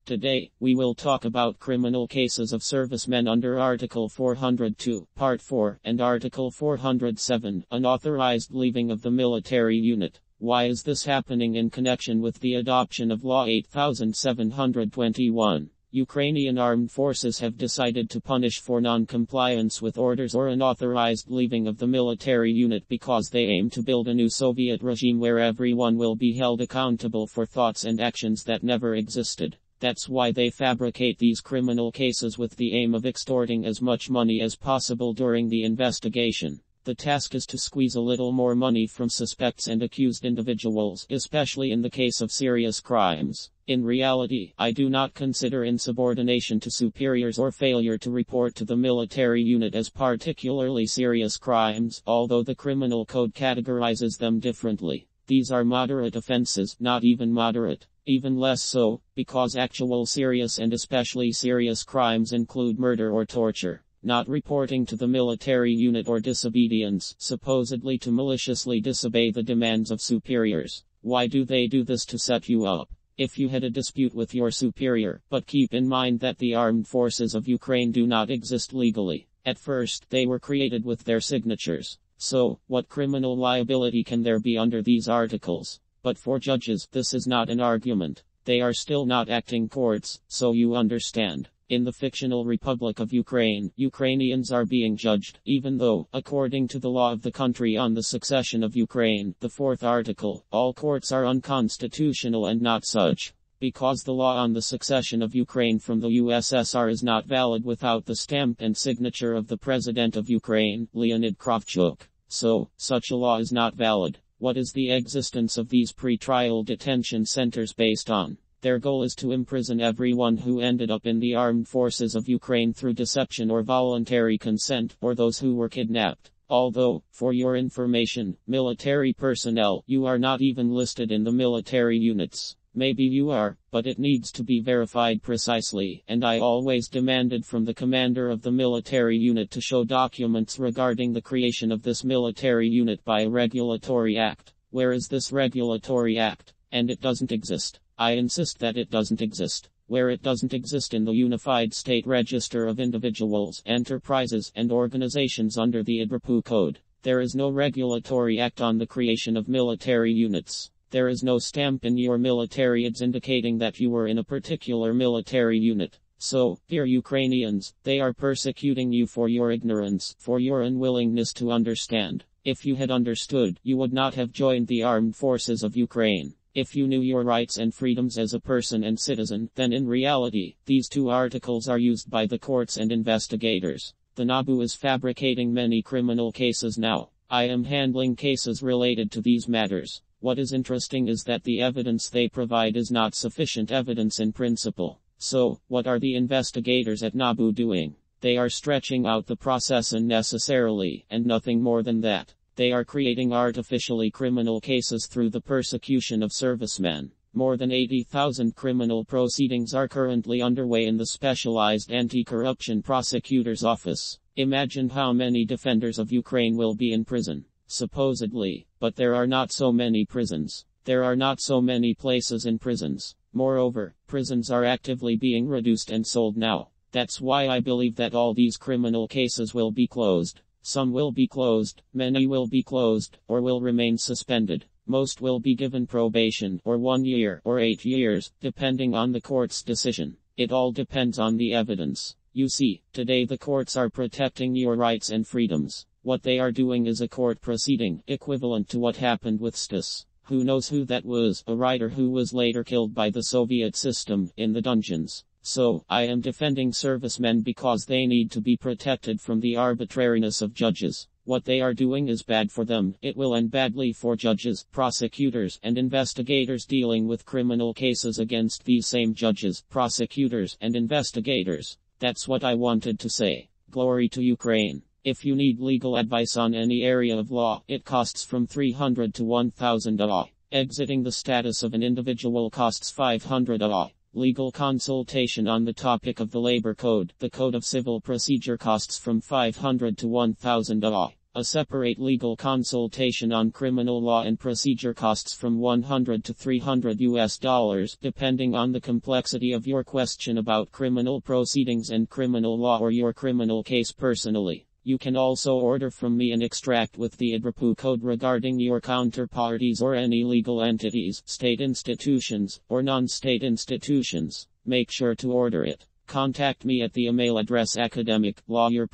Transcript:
Today, we will talk about criminal cases of servicemen under Article 402, Part 4, and Article 407, unauthorized leaving of the military unit. Why is this happening in connection with the adoption of Law 8721? Ukrainian armed forces have decided to punish for non-compliance with orders or unauthorized leaving of the military unit because they aim to build a new Soviet regime where everyone will be held accountable for thoughts and actions that never existed. That's why they fabricate these criminal cases with the aim of extorting as much money as possible during the investigation. The task is to squeeze a little more money from suspects and accused individuals, especially in the case of serious crimes. In reality, I do not consider insubordination to superiors or failure to report to the military unit as particularly serious crimes, although the criminal code categorizes them differently. These are moderate offenses, not even moderate. Even less so, because actual serious and especially serious crimes include murder or torture. Not reporting to the military unit or disobedience, supposedly to maliciously disobey the demands of superiors. Why do they do this? To set you up. If you had a dispute with your superior, but keep in mind that the armed forces of Ukraine do not exist legally. At first, they were created with their signatures. So, what criminal liability can there be under these articles? But for judges, this is not an argument. They are still not acting courts, so you understand. In the fictional Republic of Ukraine, Ukrainians are being judged, even though, according to the law of the country on the succession of Ukraine, the 4th article, all courts are unconstitutional and not such. Because the law on the succession of Ukraine from the USSR is not valid without the stamp and signature of the President of Ukraine, Leonid Kravchuk. So, such a law is not valid. What is the existence of these pre-trial detention centers based on? Their goal is to imprison everyone who ended up in the armed forces of Ukraine through deception or voluntary consent, or those who were kidnapped. Although, for your information, military personnel, you are not even listed in the military units. Maybe you are, but it needs to be verified precisely, and I always demanded from the commander of the military unit to show documents regarding the creation of this military unit by a regulatory act. Where is this regulatory act? And it doesn't exist. I insist that it doesn't exist. Where it doesn't exist in the Unified State Register of Individuals, Enterprises, and Organizations under the IDRPU Code. There is no regulatory act on the creation of military units. There is no stamp in your military ads indicating that you were in a particular military unit. So, dear Ukrainians, they are persecuting you for your ignorance, for your unwillingness to understand. If you had understood, you would not have joined the armed forces of Ukraine. If you knew your rights and freedoms as a person and citizen, then in reality, these two articles are used by the courts and investigators. The NABU is fabricating many criminal cases now. I am handling cases related to these matters. What is interesting is that the evidence they provide is not sufficient evidence in principle. So, what are the investigators at NABU doing? They are stretching out the process unnecessarily, and nothing more than that. They are creating artificially criminal cases through the persecution of servicemen. More than 80,000 criminal proceedings are currently underway in the Specialized Anti-Corruption Prosecutor's Office. Imagine how many defenders of Ukraine will be in prison. Supposedly, but there are not so many prisons. There are not so many places in prisons. Moreover, prisons are actively being reduced and sold now. That's why I believe that all these criminal cases will be closed. Some will be closed, many will be closed, or will remain suspended. Most will be given probation, or 1 year, or 8 years, depending on the court's decision. It all depends on the evidence. You see, today the courts are protecting your rights and freedoms. What they are doing is a court proceeding, equivalent to what happened with Stas. Who knows who that was? A writer who was later killed by the Soviet system, in the dungeons. So, I am defending servicemen because they need to be protected from the arbitrariness of judges. What they are doing is bad for them. It will end badly for judges, prosecutors, and investigators dealing with criminal cases against these same judges, prosecutors, and investigators. That's what I wanted to say. Glory to Ukraine. If you need legal advice on any area of law, it costs from $300 to $1,000. Exiting the status of an individual costs $500. Legal consultation on the topic of the Labor Code, the Code of Civil Procedure costs from $500 to $1,000. A separate legal consultation on criminal law and procedure costs from $100 to $300 depending on the complexity of your question about criminal proceedings and criminal law or your criminal case personally. You can also order from me an extract with the IDRAPU code regarding your counterparties or any legal entities, state institutions, or non-state institutions. Make sure to order it. Contact me at the email address academic.lawyer.